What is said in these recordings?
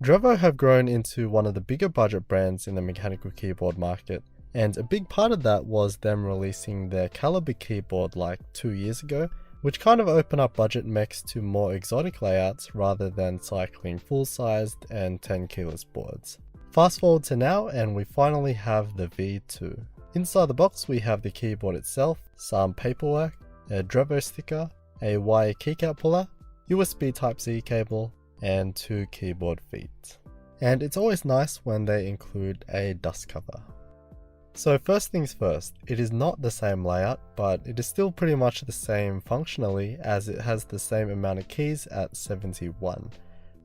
Drevo have grown into one of the bigger budget brands in the mechanical keyboard market, and a big part of that was them releasing their Calibur keyboard like 2 years ago, which kind of opened up budget mechs to more exotic layouts rather than cycling full-sized and 10 keyless boards. Fast forward to now and we finally have the V2. Inside the box we have the keyboard itself, some paperwork, a Drevo sticker, a wire keycap puller, USB Type-C cable, and 2 keyboard feet. And it's always nice when they include a dust cover. So first things first, it is not the same layout, but it is still pretty much the same functionally as it has the same amount of keys at 71.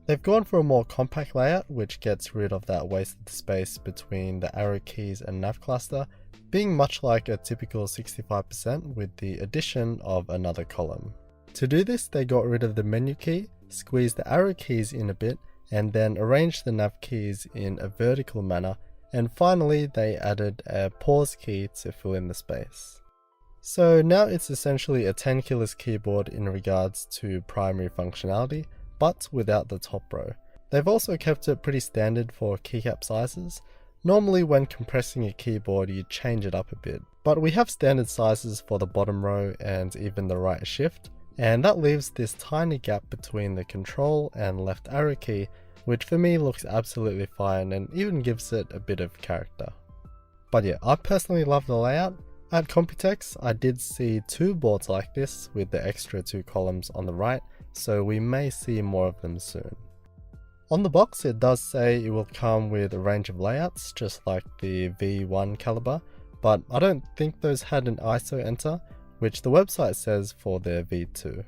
They've gone for a more compact layout which gets rid of that wasted space between the arrow keys and nav cluster, being much like a typical 65% with the addition of another column. To do this, they got rid of the menu key, squeezed the arrow keys in a bit, and then arranged the nav keys in a vertical manner, and finally they added a pause key to fill in the space. So now it's essentially a 10 keyless keyboard in regards to primary functionality, but without the top row. They've also kept it pretty standard for keycap sizes. Normally when compressing a keyboard you change it up a bit, but we have standard sizes for the bottom row and even the right shift, and that leaves this tiny gap between the control and left arrow key, which for me looks absolutely fine and even gives it a bit of character. But yeah, I personally love the layout. At Computex I did see 2 boards like this with the extra 2 columns on the right, so we may see more of them soon. On the box it does say it will come with a range of layouts just like the V1 Calibur, but I don't think those had an ISO enter, which the website says for their V2.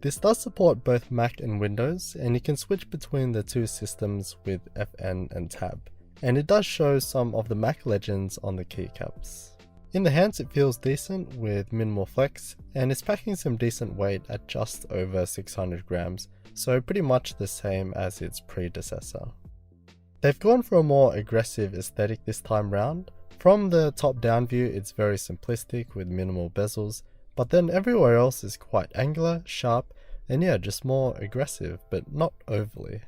This does support both Mac and Windows, and you can switch between the 2 systems with FN and Tab, and it does show some of the Mac legends on the keycaps. In the hands it feels decent with minimal flex, and it's packing some decent weight at just over 600 grams, so pretty much the same as its predecessor. They've gone for a more aggressive aesthetic this time round. From the top down view it's very simplistic with minimal bezels, but then everywhere else is quite angular, sharp, and yeah, just more aggressive, but not overly.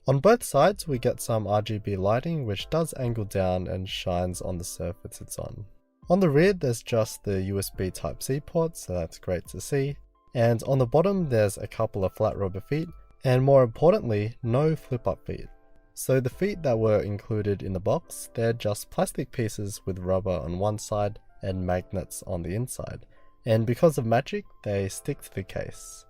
On both sides we get some RGB lighting which does angle down and shines on the surface it's on. On the rear there's just the USB Type-C port, so that's great to see, and on the bottom there's a couple of flat rubber feet, and more importantly, no flip-up feet. So the feet that were included in the box, they're just plastic pieces with rubber on one side and magnets on the inside, and because of magic, they stick to the case.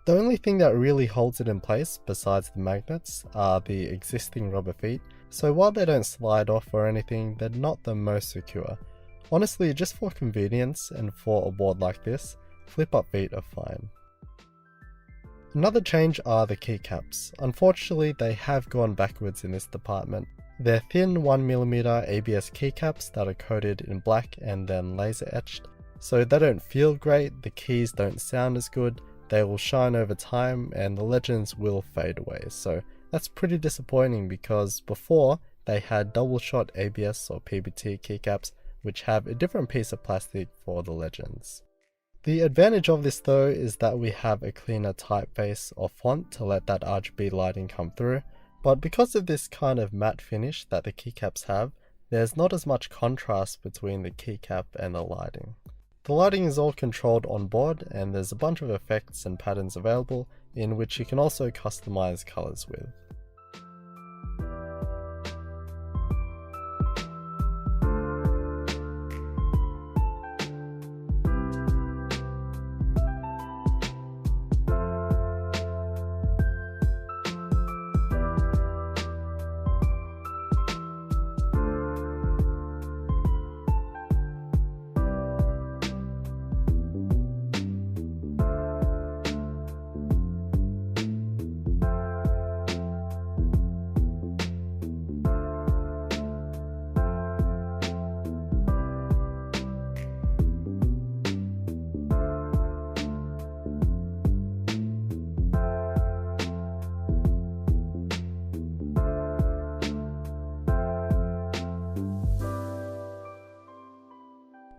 The only thing that really holds it in place besides the magnets are the existing rubber feet, so while they don't slide off or anything, they're not the most secure. Honestly, just for convenience and for a board like this, flip-up feet are fine. Another change are the keycaps. Unfortunately, they have gone backwards in this department. They're thin 1mm ABS keycaps that are coated in black and then laser etched, so they don't feel great, the keys don't sound as good, they will shine over time, and the legends will fade away. So that's pretty disappointing because before they had double shot ABS or PBT keycaps which have a different piece of plastic for the legends. The advantage of this though is that we have a cleaner typeface or font to let that RGB lighting come through, but because of this kind of matte finish that the keycaps have, there's not as much contrast between the keycap and the lighting. The lighting is all controlled on board, and there's a bunch of effects and patterns available in which you can also customize colors with.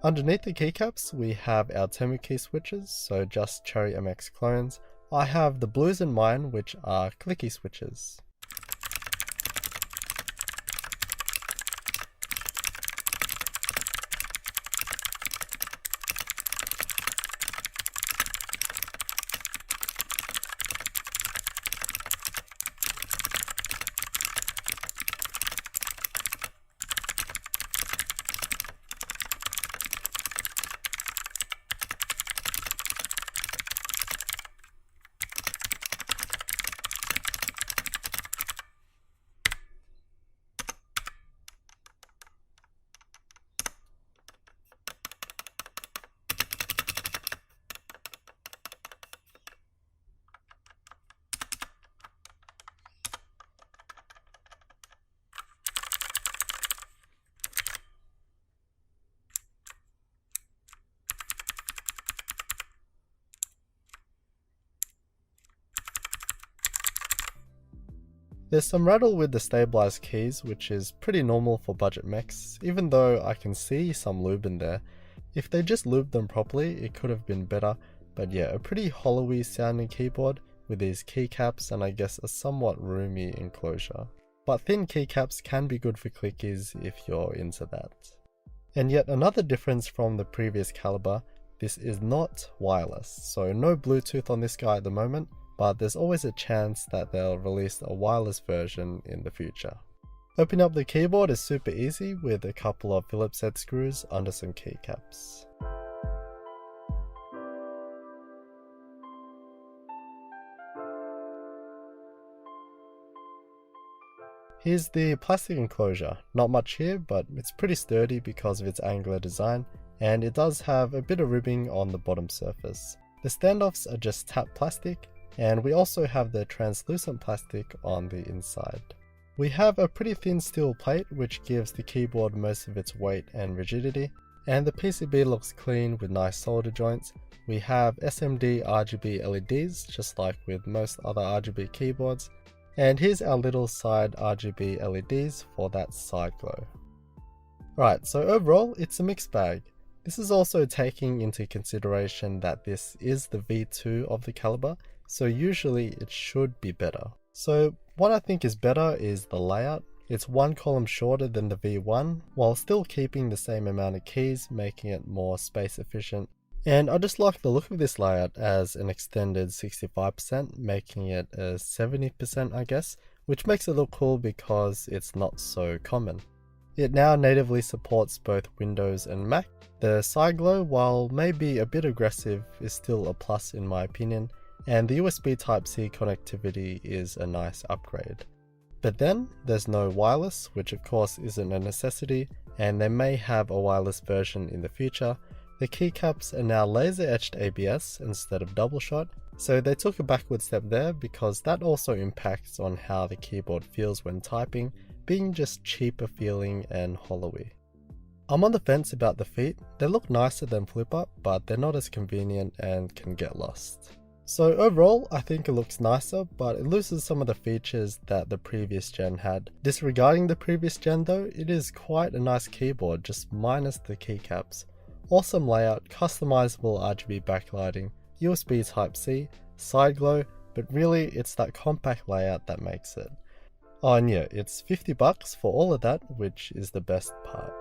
Underneath the keycaps we have our Temu key switches, so just Cherry MX clones. I have the blues in mine, which are clicky switches. There's some rattle with the stabilized keys, which is pretty normal for budget mechs, even though I can see some lube in there. If they just lubed them properly, it could have been better, but yeah, a pretty hollowy sounding keyboard with these keycaps and I guess a somewhat roomy enclosure. But thin keycaps can be good for clickies if you're into that. And yet another difference from the previous Calibur, this is not wireless, so no Bluetooth on this guy at the moment, but there's always a chance that they'll release a wireless version in the future. Opening up the keyboard is super easy with a couple of Phillips head screws under some keycaps. Here's the plastic enclosure. Not much here, but it's pretty sturdy because of its angular design, and it does have a bit of ribbing on the bottom surface. The standoffs are just tapped plastic, and we also have the translucent plastic on the inside. We have a pretty thin steel plate which gives the keyboard most of its weight and rigidity, and the PCB looks clean with nice solder joints. We have SMD RGB LEDs just like with most other RGB keyboards, and here's our little side RGB LEDs for that side glow. Right, so overall it's a mixed bag. This is also taking into consideration that this is the V2 of the Calibur, so usually it should be better. So what I think is better is the layout. It's one column shorter than the V1 while still keeping the same amount of keys, making it more space efficient. And I just like the look of this layout as an extended 65%, making it a 70% I guess, which makes it look cool because it's not so common. It now natively supports both Windows and Mac. The side glow, while maybe a bit aggressive, is still a plus in my opinion, and the USB Type-C connectivity is a nice upgrade. But then there's no wireless, which of course isn't a necessity, and they may have a wireless version in the future. The keycaps are now laser etched ABS instead of double shot, so they took a backward step there because that also impacts on how the keyboard feels when typing, being just cheaper feeling and hollowy. I'm on the fence about the feet. They look nicer than flip up, but they're not as convenient and can get lost. So overall, I think it looks nicer, but it loses some of the features that the previous gen had. Disregarding the previous gen though, it is quite a nice keyboard, just minus the keycaps. Awesome layout, customizable RGB backlighting, USB Type-C, side glow, but really it's that compact layout that makes it. Oh and yeah, it's $50 for all of that, which is the best part.